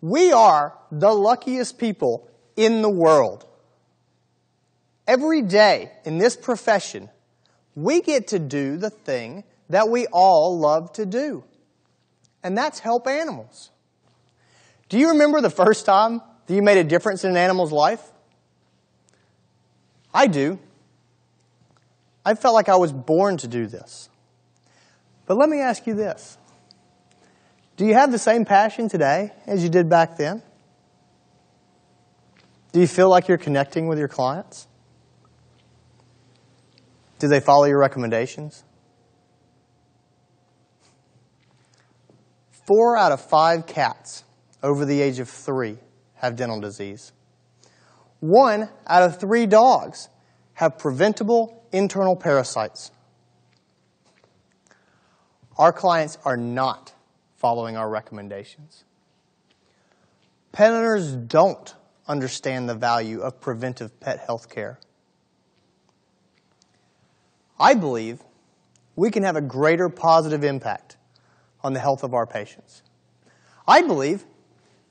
We are the luckiest people in the world. Every day in this profession, we get to do the thing that we all love to do, and that's help animals. Do you remember the first time that you made a difference in an animal's life? I do. I felt like I was born to do this. But let me ask you this. Do you have the same passion today as you did back then? Do you feel like you're connecting with your clients? Do they follow your recommendations? 4 out of 5 cats over the age of 3 have dental disease. 1 out of 3 dogs have preventable internal parasites. Our clients are not following our recommendations. Pet owners don't understand the value of preventive pet health care. I believe we can have a greater positive impact on the health of our patients. I believe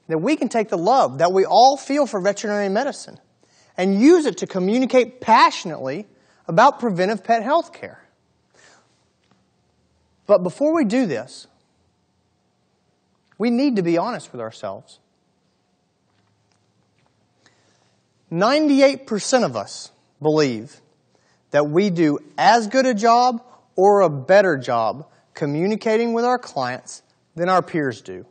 that we can take the love that we all feel for veterinary medicine and use it to communicate passionately about preventive pet health care. But before we do this, we need to be honest with ourselves. 98% of us believe that we do as good a job or a better job communicating with our clients than our peers do.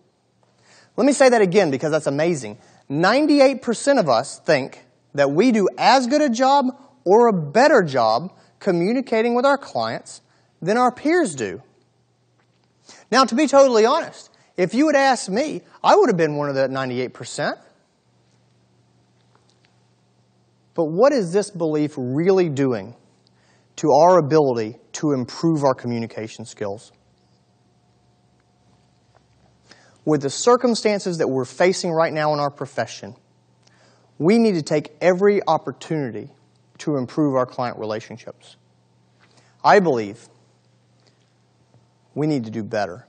Let me say that again because that's amazing. 98% of us think that we do as good a job or a better job communicating with our clients than our peers do. Now, to be totally honest, if you had asked me, I would have been one of that 98%. But what is this belief really doing to our ability to improve our communication skills? With the circumstances that we're facing right now in our profession, we need to take every opportunity to improve our client relationships. I believe we need to do better.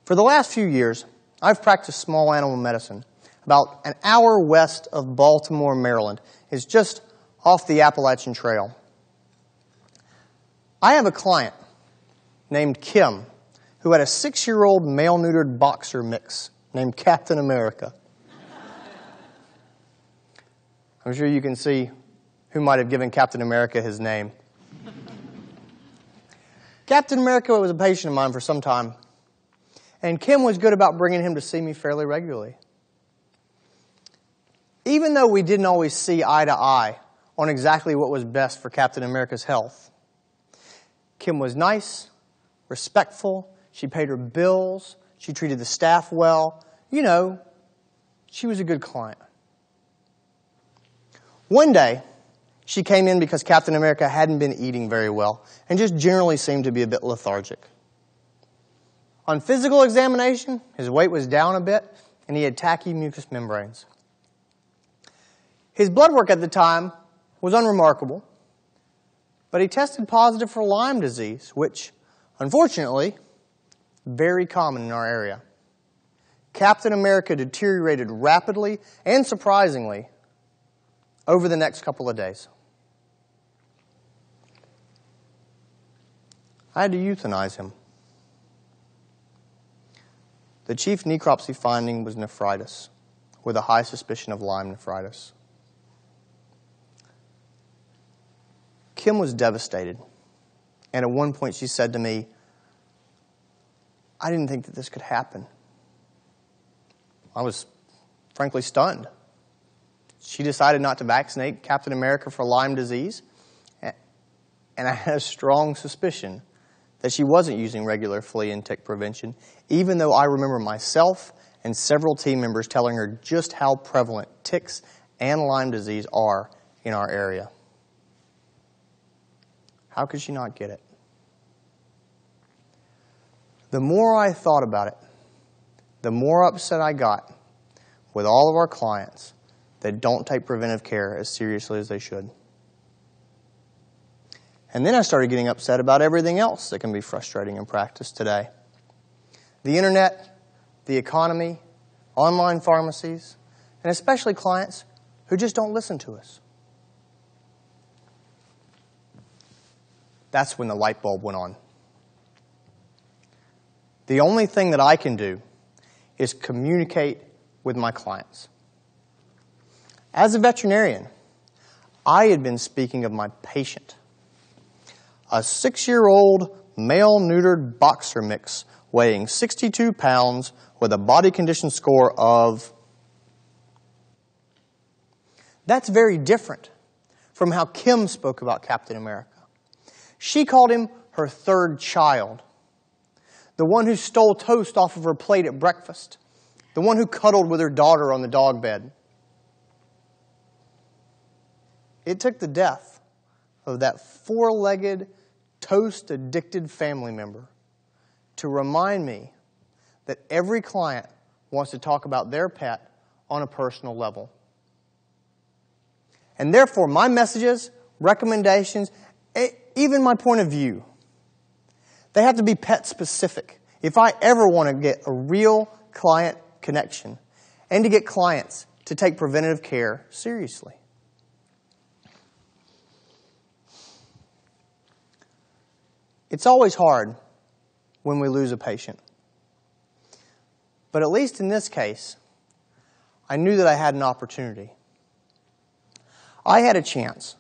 For the last few years, I've practiced small animal medicine about an hour west of Baltimore, Maryland. It's just off the Appalachian Trail. I have a client named Kim who had a 6-year-old male-neutered boxer mix named Captain America. I'm sure you can see who might have given Captain America his name. Captain America was a patient of mine for some time, and Kim was good about bringing him to see me fairly regularly. Even though we didn't always see eye to eye on exactly what was best for Captain America's health, Kim was nice, respectful, she paid her bills, she treated the staff well. You know, she was a good client. One day, she came in because Captain America hadn't been eating very well and just generally seemed to be a bit lethargic. On physical examination, his weight was down a bit and he had tacky mucous membranes. His blood work at the time was unremarkable, but he tested positive for Lyme disease, which, unfortunately, very common in our area. Captain America deteriorated rapidly and surprisingly over the next couple of days. I had to euthanize him. The chief necropsy finding was nephritis, with a high suspicion of Lyme nephritis. Kim was devastated, and at one point she said to me, "I didn't think that this could happen." I was frankly stunned. She decided not to vaccinate Captain America for Lyme disease, and I had a strong suspicion that she wasn't using regular flea and tick prevention, even though I remember myself and several team members telling her just how prevalent ticks and Lyme disease are in our area. How could she not get it? The more I thought about it, the more upset I got with all of our clients that don't take preventive care as seriously as they should. And then I started getting upset about everything else that can be frustrating in practice today. The internet, the economy, online pharmacies, and especially clients who just don't listen to us. That's when the light bulb went on. The only thing that I can do is communicate with my clients. As a veterinarian, I had been speaking of my patient, a 6-year-old male-neutered boxer mix weighing 62 pounds with a body condition score of... That's very different from how Kim spoke about Captain America. She called him her third child, the one who stole toast off of her plate at breakfast, the one who cuddled with her daughter on the dog bed. It took the death of that 4-legged, toast-addicted family member to remind me that every client wants to talk about their pet on a personal level. And therefore, my messages, recommendations, even my point of view, they have to be pet-specific if I ever want to get a real client connection and to get clients to take preventative care seriously. It's always hard when we lose a patient. But at least in this case, I knew that I had an opportunity. I had a chance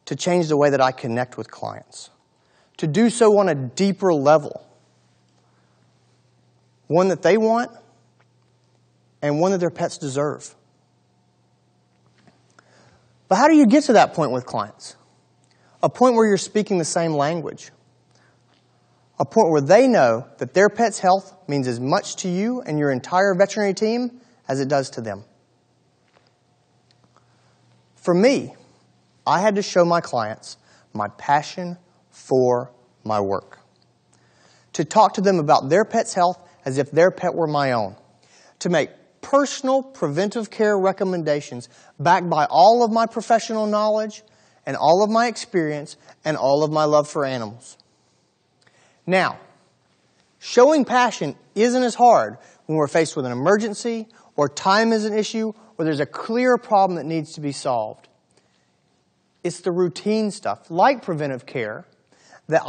to change the way that I connect with clients, to do so on a deeper level, one that they want and one that their pets deserve. But how do you get to that point with clients? A point where you're speaking the same language. A point where they know that their pet's health means as much to you and your entire veterinary team as it does to them. For me, I had to show my clients my passion for my work. To talk to them about their pet's health as if their pet were my own. To make personal preventive care recommendations backed by all of my professional knowledge and all of my experience and all of my love for animals. Now, showing passion isn't as hard when we're faced with an emergency or time is an issue or there's a clear problem that needs to be solved. It's the routine stuff, like preventive care, that